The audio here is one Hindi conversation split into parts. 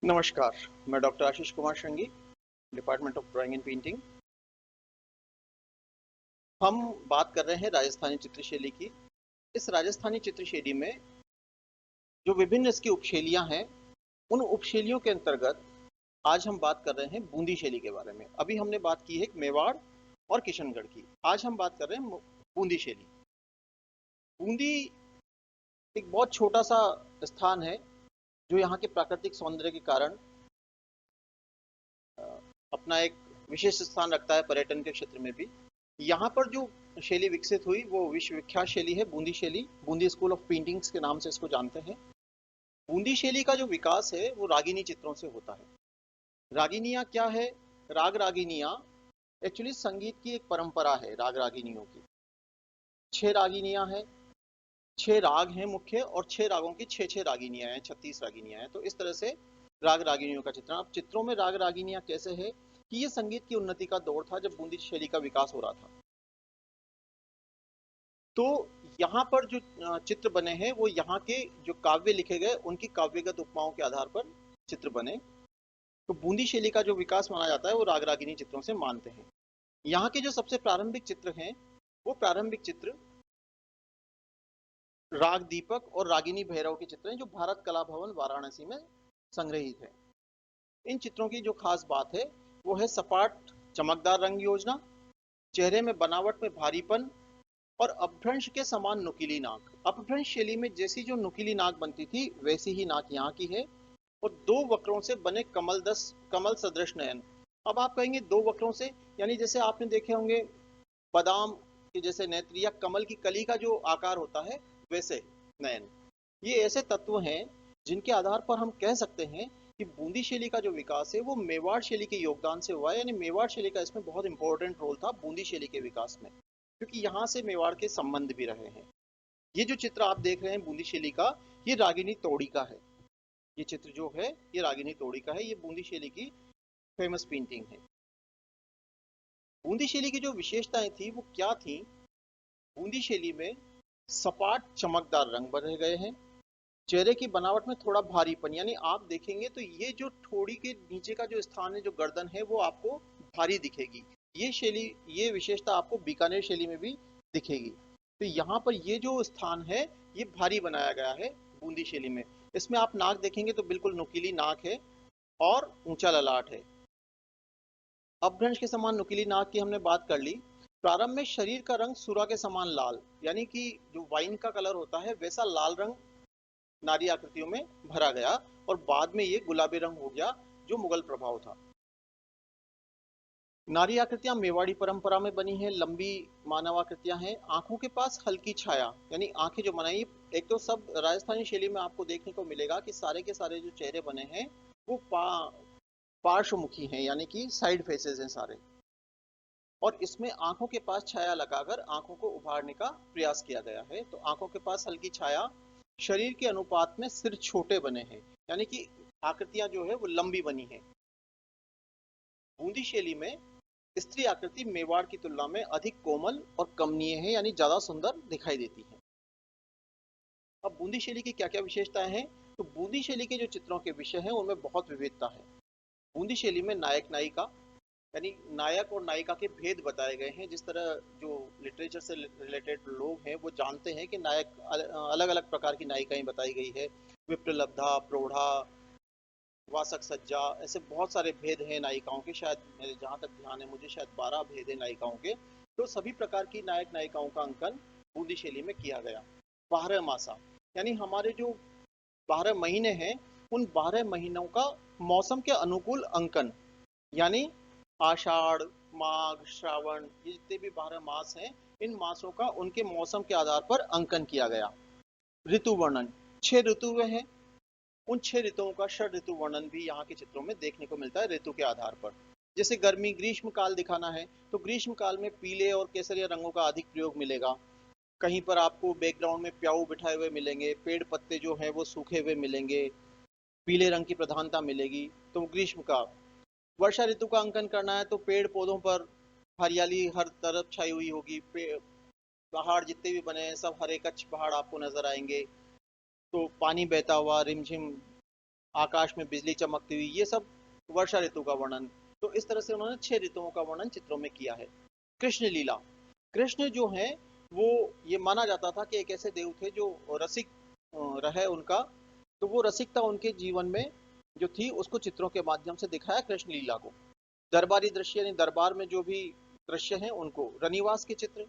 नमस्कार। मैं doctor Ashish Kumar Shangi, department of drawing and painting. हम बात कर रहे हैं राजस्थानी चित्रशैली की। इस राजस्थानी चित्रशैली में जो विभिन्न इसकी उपशैलियां हैं, उन उपशैलियों के अंतर्गत आज हम बात कर रहे हैं बूंदी शैली के बारे में। अभी हमने बात की है मेवाड़ और किशनगढ़ की। आज हम बात कर रहे हैं बूंदी शैली। बूंदी एक बहुत छोटा सा स्थान है जो यहाँ के प्राकृतिक सौंदर्य के कारण अपना एक विशेष स्थान रखता है पर्यटन के क्षेत्र में भी। यहाँ पर जो शैली विकसित हुई वो विश्व विख्यात शैली है बूंदी शैली। बूंदी स्कूल ऑफ पेंटिंग्स के नाम से इसको जानते हैं। बूंदी शैली का जो विकास है वो रागिनी चित्रों से होता है। रागिनियाँ क्या है? राग रागिनियाँ एक्चुअली संगीत की एक परंपरा है। राग रागिनियों की 6 रागिनियाँ हैं, 6 राग हैं मुख्य, और 6 रागों की 6 6 रागिनियाँ हैं, 36 रागिनियाँ हैं। तो इस तरह से राग रागिनियों का चित्रण। अब चित्रों में राग रागिनियाँ कैसे है कि ये संगीत की उन्नति का दौर था जब बूंदी शैली का विकास हो रहा था। तो यहाँ पर जो चित्र बने हैं वो यहाँ के जो काव्य लिखे गए उनकी काव्यगत उपमाओं के आधार पर चित्र बने। तो बूंदी शैली का जो विकास माना जाता है वो राग रागिनी चित्रों से मानते हैं। यहाँ के जो सबसे प्रारंभिक चित्र हैं वो प्रारंभिक चित्र राग दीपक और रागिनी भैरव के चित्र हैं जो भारत कला भवन वाराणसी में संग्रहित है। इन चित्रों की जो खास बात है वो है सपाट चमकदार रंग योजना, चेहरे में बनावट में भारीपन और अपभ्रंश के समान नुकीली नाक। अपभ्रंश शैली में जैसी जो नुकीली नाक बनती थी वैसी ही नाक यहाँ की है, और 2 वक्रों से बने कमल सदृश नयन। अब आप कहेंगे 2 वक्रों से, यानी जैसे आपने देखे होंगे बादाम के जैसे नेत्र या कमल की कली का जो आकार होता है वैसे नयन। ये ऐसे तत्व हैं जिनके आधार पर हम कह सकते हैं कि बूंदी शैली का जो विकास है वो मेवाड़ शैली के योगदान से हुआ है। यानी मेवाड़ शैली का इसमें बहुत इंपॉर्टेंट रोल था बूंदी शैली के विकास में, क्योंकि यहाँ से मेवाड़ के संबंध भी रहे हैं। ये जो चित्र आप देख रहे हैं बूंदी शैली का, ये रागिनी तोड़ी का है। ये चित्र जो है ये रागिनी तोड़ी का है। ये बूंदी शैली की फेमस पेंटिंग है। बूंदी शैली की जो विशेषताएं थी वो क्या थी? बूंदी शैली में सपाट चमकदार रंग भरे गए हैं, चेहरे की बनावट में थोड़ा भारीपन, यानी आप देखेंगे तो ये जो ठोड़ी के नीचे का जो स्थान है, जो गर्दन है, वो आपको भारी दिखेगी। ये शैली, ये विशेषता आपको बीकानेर शैली में भी दिखेगी। तो यहाँ पर ये जो स्थान है ये भारी बनाया गया है बूंदी शैली में। इसमें आप नाक देखेंगे तो बिल्कुल नुकीली नाक है और ऊंचा ललाट है। अपभ्रंश के समान नुकीली नाक की हमने बात कर ली। प्रारंभ में शरीर का रंग सुरा के समान लाल, यानी कि जो वाइन का कलर होता है वैसा लाल रंग नारी आकृतियों में भरा गया, और बाद में ये गुलाबी रंग हो गया जो मुगल प्रभाव था। नारी आकृतियां मेवाड़ी परंपरा में बनी हैं, लंबी मानव आकृतियां हैं। आंखों के पास हल्की छाया, यानी आंखें जो बनाई, एक तो सब राजस्थानी शैली में आपको देखने को मिलेगा कि सारे के सारे जो चेहरे बने हैं वो पार्श्वमुखी हैं, यानी कि साइड फेसेस हैं सारे। और इसमें आंखों के पास छाया लगाकर आंखों को उभारने का प्रयास किया गया है। तो आंखों के पास हल्की छाया, शरीर के अनुपात में सिर छोटे बने हैं, यानी कि आकृतियां जो है वो लंबी बनी है। बूंदी शैली में स्त्री आकृति मेवाड़ की तुलना में अधिक कोमल और कमनीय है, यानी ज्यादा सुंदर दिखाई देती है। अब बूंदी शैली की क्या क्या विशेषताएं हैं? तो बूंदी शैली के जो चित्रों के विषय हैं उनमें बहुत विविधता है। बूंदी शैली में नायक नायिका, यानी नायक और नायिका के भेद बताए गए हैं। जिस तरह जो लिटरेचर से रिलेटेड लोग हैं वो जानते हैं कि नायक अलग अलग प्रकार की नायिकाएं बताई गई है। विप्रलब्धा, प्रौढ़ा, वासक सज्जा, ऐसे बहुत सारे भेद हैं नायिकाओं के। शायद मेरे जहाँ तक ध्यान है मुझे शायद 12 भेद है नायिकाओं के। तो सभी प्रकार की नायक नायिकाओं का अंकन बूंदी शैली में किया गया। 12 मासा, यानी हमारे जो 12 महीने हैं उन 12 महीनों का मौसम के अनुकूल अंकन, यानी आषाढ़, माघ, श्रावण, ये जितने भी 12 मास हैं इन मासों का उनके मौसम के आधार पर अंकन किया गया। ऋतु वर्णन, 6 ऋतु हैं। उन 6 ऋतुओं का षड ऋतु वर्णन भी यहाँ के चित्रों में देखने को मिलता है ऋतु के आधार पर। जैसे गर्मी ग्रीष्म काल दिखाना है तो ग्रीष्म काल में पीले और केसरिया रंगों का अधिक प्रयोग मिलेगा। कहीं पर आपको बैकग्राउंड में प्याऊ बिठाए हुए मिलेंगे, पेड़ पत्ते जो है वो सूखे हुए मिलेंगे, पीले रंग की प्रधानता मिलेगी। तो ग्रीष्म का। वर्षा ऋतु का अंकन करना है तो पेड़ पौधों पर हरियाली हर तरफ छाई हुई होगी। पहाड़ जितने भी बने हैं सब हरे कच्छ पहाड़ आपको नजर आएंगे। तो पानी बहता हुआ रिमझिम आकाश में बिजली चमकती हुई, ये सब वर्षा ऋतु का वर्णन। तो इस तरह से उन्होंने 6 ऋतुओं का वर्णन चित्रों में किया है। कृष्ण लीला, कृष्ण जो है वो ये माना जाता था कि एक ऐसे देव थे जो रसिक रहे उनका, तो वो रसिकता उनके जीवन में जो थी उसको चित्रों के माध्यम से दिखाया कृष्ण लीला को। दरबारी दृश्य यानी दरबार में जो भी दृश्य हैं उनको, रनिवास के चित्र,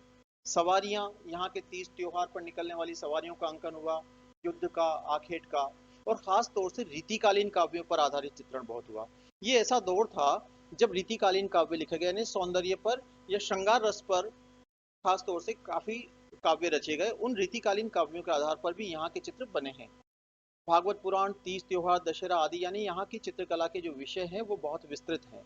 सवारियां, यहाँ के तीज त्योहार पर निकलने वाली सवारियों का अंकन हुआ, युद्ध का, आखेट का, और खास तौर से रीतिकालीन काव्यों पर आधारित चित्रण बहुत हुआ। ये ऐसा दौर था जब रीतिकालीन काव्य लिखे गए, यानी सौंदर्य पर या श्रृंगार रस पर खास तौर से काफी काव्य रचे गए। उन रीतिकालीन काव्यों के आधार पर भी यहाँ के चित्र बने हैं। भागवत पुराण, तीज त्योहार, दशहरा आदि, यानी यहाँ की चित्रकला के जो विषय हैं वो बहुत विस्तृत हैं।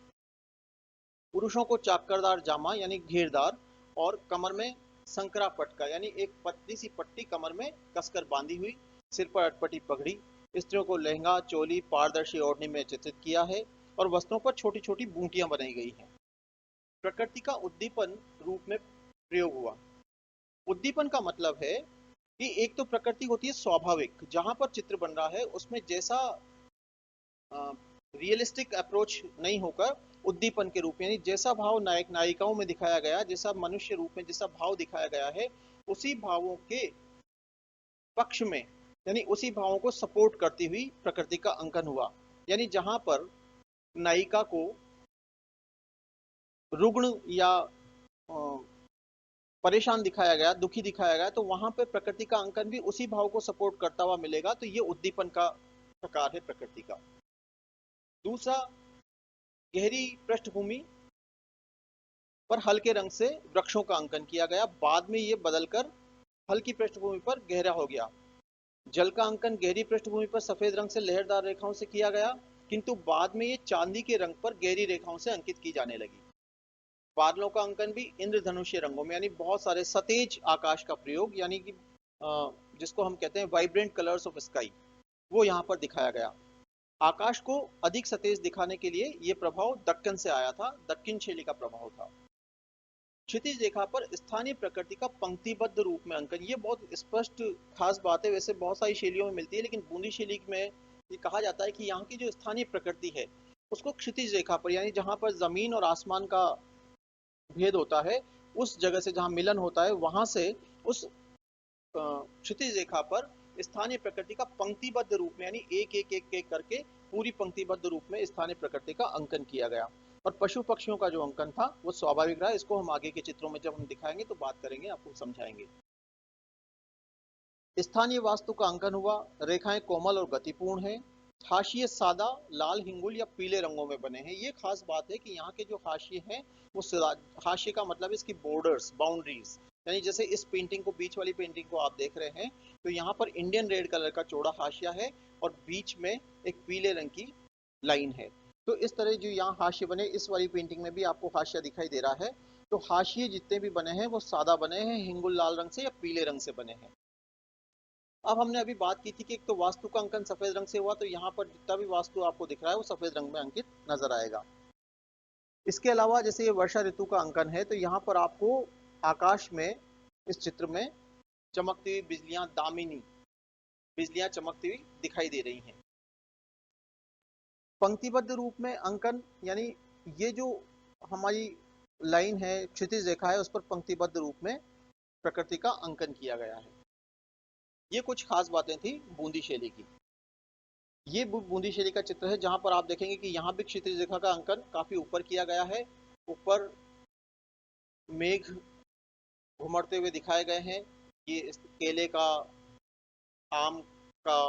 पुरुषों को चाकरदार जामा यानी घेरदार, और कमर में संकरा पटका यानी एक पतली सी पट्टी कमर में कसकर बांधी हुई, सिर पर अटपटी पगड़ी। स्त्रियों को लहंगा, चोली, पारदर्शी ओढ़नी में चित्रित किया है, और वस्त्रों पर छोटी छोटी बूटियां बनाई गई हैं। प्रकृति का उद्दीपन रूप में प्रयोग हुआ। उद्दीपन का मतलब है कि एक तो प्रकृति होती है स्वाभाविक, जहां पर चित्र बन रहा है उसमें जैसा रियलिस्टिक अप्रोच नहीं होकर उद्दीपन के रूप, यानी जैसा भाव नायक नायिकाओं में दिखाया गया, जैसा मनुष्य रूप में जैसा भाव दिखाया गया है, उसी भावों के पक्ष में, यानी उसी भावों को सपोर्ट करती हुई प्रकृति का अंकन हुआ। यानी जहां पर नायिका को रुग्ण या परेशान दिखाया गया, दुखी दिखाया गया, तो वहां पे प्रकृति का अंकन भी उसी भाव को सपोर्ट करता हुआ मिलेगा। तो ये उद्दीपन का प्रकार है प्रकृति का। दूसरा, गहरी पृष्ठभूमि पर हल्के रंग से वृक्षों का अंकन किया गया, बाद में ये बदलकर हल्की पृष्ठभूमि पर गहरा हो गया। जल का अंकन गहरी पृष्ठभूमि पर सफेद रंग से लहरदार रेखाओं से किया गया, किंतु बाद में ये चांदी के रंग पर गहरी रेखाओं से अंकित की जाने लगी। बादलों का अंकन भी इंद्रधनुषीय रंगों में, यानी बहुत सारे सतेज आकाश का प्रयोग, यानी कि जिसको हम कहते हैं वाइब्रेंट कलर्स ऑफ स्काई, वो यहाँ पर दिखाया गया। आकाश को अधिक सतेज दिखाने के लिए ये प्रभाव दक्कन से आया था, दक्षिण शैली का प्रभाव था। क्षितिज रेखा पर स्थानीय प्रकृति का पंक्तिबद्ध रूप में अंकन, ये बहुत स्पष्ट खास बात है। वैसे बहुत सारी शैलियों में मिलती है, लेकिन बूंदी शैली में ये कहा जाता है कि यहाँ की जो स्थानीय प्रकृति है उसको क्षितिज रेखा पर, यानी जहाँ पर जमीन और आसमान का भेद होता है, उस जगह से जहाँ मिलन होता है वहां से उस क्षितिज रेखा पर स्थानीय प्रकृति का पंक्तिबद्ध रूप में, यानी एक एक एक एक करके पूरी पंक्तिबद्ध रूप में स्थानीय प्रकृति का अंकन किया गया। और पशु पक्षियों का जो अंकन था वो स्वाभाविक रहा। इसको हम आगे के चित्रों में जब हम दिखाएंगे तो बात करेंगे, आपको समझाएंगे। स्थानीय वास्तु का अंकन हुआ, रेखाएं कोमल और गतिपूर्ण है। हाशिए सादा लाल, हिंगुल या पीले रंगों में बने हैं। ये खास बात है कि यहाँ के जो हाशिए हैं वो, हाशिए का मतलब इसकी बॉर्डर्स, बाउंड्रीज, यानी जैसे इस पेंटिंग को, बीच वाली पेंटिंग को आप देख रहे हैं, तो यहाँ पर इंडियन रेड कलर का चौड़ा हाशिया है और बीच में एक पीले रंग की लाइन है। तो इस तरह जो यहाँ हाशिए बने, इस वाली पेंटिंग में भी आपको हाशिया दिखाई दे रहा है। तो हाशिए जितने भी बने हैं वो सादा बने हैं, हिंगुल लाल रंग से या पीले रंग से बने हैं। अब हमने अभी बात की थी कि एक तो वास्तु का अंकन सफेद रंग से हुआ, तो यहाँ पर जितना भी वास्तु आपको दिख रहा है वो सफेद रंग में अंकित नजर आएगा। इसके अलावा जैसे ये वर्षा ऋतु का अंकन है, तो यहाँ पर आपको आकाश में, इस चित्र में चमकती हुई बिजलियां, दामिनी बिजलियां चमकती हुई दिखाई दे रही हैं। पंक्तिबद्ध रूप में अंकन, यानी ये जो हमारी लाइन है, क्षितिज रेखा है, उस पर पंक्तिबद्ध रूप में प्रकृति का अंकन किया गया है। ये कुछ खास बातें थी बूंदी शैली की। ये बूंदी शैली का चित्र है, जहां पर आप देखेंगे कि यहाँ भी क्षितिज रेखा का अंकन काफी ऊपर किया गया है। ऊपर मेघ घुमड़ते हुए दिखाए गए हैं। ये केले का, आम का,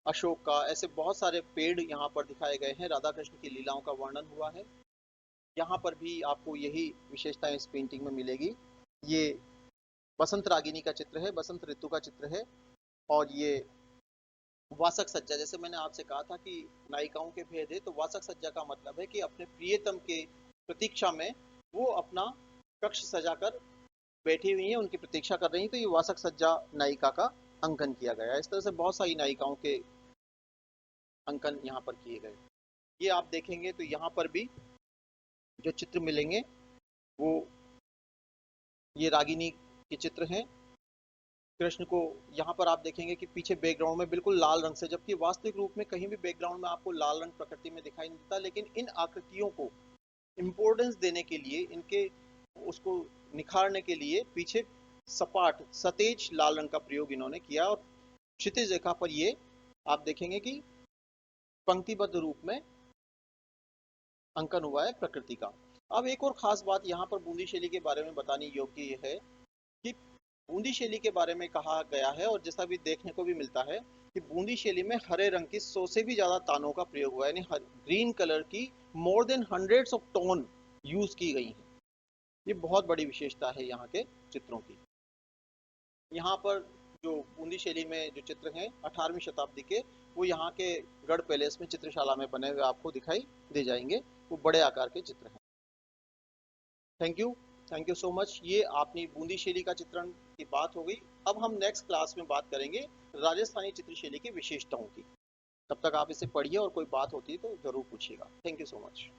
अशोक का, ऐसे बहुत सारे पेड़ यहाँ पर दिखाए गए हैं। राधा कृष्ण की लीलाओं का वर्णन हुआ है। यहाँ पर भी आपको यही विशेषताएं इस पेंटिंग में मिलेगी। ये बसंत रागिनी का चित्र है, बसंत ऋतु का चित्र है। और ये वासक सज्जा, जैसे मैंने आपसे कहा था कि नायिकाओं के भेद है, तो वासक सज्जा का मतलब है कि अपने प्रियतम के प्रतीक्षा में वो अपना कक्ष सजाकर बैठी हुई हैं, उनकी प्रतीक्षा कर रही हैं। तो ये वासक सज्जा नायिका का अंकन किया गया है। इस तरह से बहुत सारी नायिकाओं के अंकन यहाँ पर किए गए। ये आप देखेंगे तो यहाँ पर भी जो चित्र मिलेंगे वो ये रागिनी के चित्र हैं। कृष्ण को यहाँ पर आप देखेंगे कि पीछे बैकग्राउंड में बिल्कुल लाल रंग से, जबकि वास्तविक रूप में कहीं भी बैकग्राउंड में आपको लाल रंग प्रकृति में दिखाई नहीं देता, लेकिन इन आकृतियों को इम्पोर्टेंस देने के लिए, इनके उसको निखारने के लिए पीछे सपाट सतेज लाल रंग का प्रयोग इन्होंने किया, और क्षितिज रेखा पर ये आप देखेंगे कि पंक्तिबद्ध रूप में अंकन हुआ है प्रकृति का। अब एक और खास बात यहाँ पर बूंदी शैली के बारे में बताने योग्य ये है कि बूंदी शैली के बारे में कहा गया है, और जैसा भी देखने को भी मिलता है कि बूंदी शैली में हरे रंग की 100 से भी ज्यादा तानों का प्रयोग हुआ है, यानी ग्रीन कलर की more than hundreds of tone use की गई है। ये बहुत बड़ी विशेषता है यहाँ के चित्रों की। यहाँ पर जो बूंदी शैली में जो चित्र हैं 18वीं शताब्दी के, वो यहाँ के गढ़ पैलेस में चित्रशाला में बने हुए आपको दिखाई दे जाएंगे। वो बड़े आकार के चित्र हैं। Thank you, thank you so much. ये आपने बूंदी शैली का चित्रण की बात हो गई। अब हम नेक्स्ट क्लास में बात करेंगे राजस्थानी चित्रशैली की विशेषताओं की। तब तक आप इसे पढ़िए और कोई बात होती है तो जरूर पूछिएगा। Thank you so much.